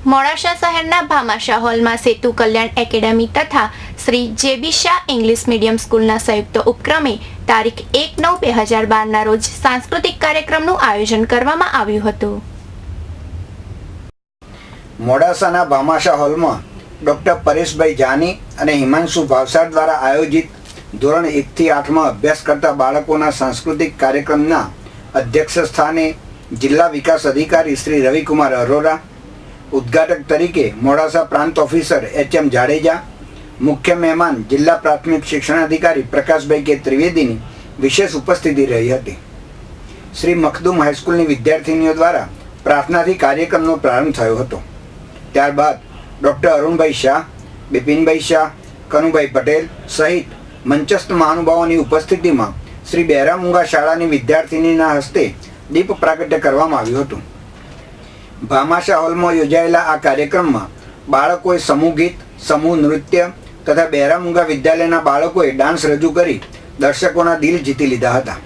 મોડાસા શહેરના ભામાશા હોલમાં સેતુ કલ્યાણ એકેડમી તથા શ્રી જેબી શાહ ઇંગ્લિશ મીડિયમ સ્કૂલના સંયુક્ત ઉપક્રમે તારીખ 1/9/2012 રોજ સાંસ્કૃતિક કાર્યક્રમનું આયોજન કરવામાં આવ્યું હતું. મોડાસાના ભામાશા હોલમાં ડોક્ટર પરેશભાઈ જાની અને હિમાંશુ ભાવસાર દ્વારા આયોજિત ધોરણ 1 થી 8માં અભ્યાસ કરતા બાળકોના સાંસ્કૃતિક કાર્યક્રમના અધ્યક્ષ સ્થાને જિલ્લા વિકાસ અધિકારી શ્રી રવિકુમાર અરોરા, ઉદ્ઘાટક તરીકે મોડાસા પ્રાંત ઓફિસર HM જાડેજા, મુખ્ય મહેમાન જિલ્લા પ્રાથમિક શિક્ષણાધિકારી પ્રકાશભાઈ કે ત્રિવેદીની વિશેષ ઉપસ્થિતિ રહી હતી. શ્રી મખદુમ હાઈસ્કૂલની વિદ્યાર્થીનીઓ દ્વારા પ્રાર્થનાથી કાર્યક્રમનો પ્રારંભ થયો હતો. ત્યારબાદ ડૉક્ટર અરુણભાઈ શાહ, બિપિનભાઈ શાહ, કનુભાઈ પટેલ સહિત મંચસ્થ મહાનુભાવોની ઉપસ્થિતિમાં શ્રી બહેરામુંગા શાળાની વિદ્યાર્થીનીના હસ્તે દીપ પ્રાગટ્ય કરવામાં આવ્યું હતું. ભામાશા હોલમાં યોજાયેલા આ કાર્યક્રમમાં બાળકોએ સમૂહ ગીત, સમૂહ નૃત્ય તથા બહેરામુંગા વિદ્યાલયના બાળકોએ ડાન્સ રજૂ કરી દર્શકોના દિલ જીતી લીધા હતા.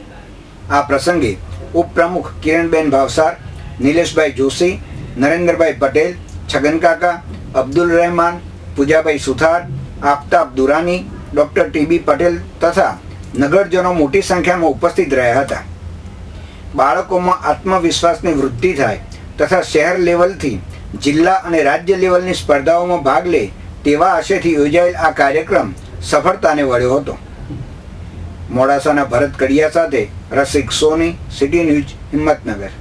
આ પ્રસંગે ઉપપ્રમુખ કિરણબેન ભાવસાર, નિલેશભાઈ જોશી, નરેન્દ્રભાઈ પટેલ, છગનકાકા, અબ્દુલ રહેમાન, પૂજાભાઈ સુથાર, આફતાબ દુરાની, ડૉક્ટર TB પટેલ તથા નગરજનો મોટી સંખ્યામાં ઉપસ્થિત રહ્યા હતા. બાળકોમાં આત્મવિશ્વાસની વૃદ્ધિ થાય તથા શહેર લેવલથી જિલ્લા અને રાજ્ય લેવલની સ્પર્ધાઓમાં ભાગ લે તેવા આશયથી યોજાયેલ આ કાર્યક્રમ સફળતાને વળ્યો હતો. મોડાસાના ભરત કડિયા સાથે રસિક સોની, સિટી ન્યૂઝ, હિંમતનગર.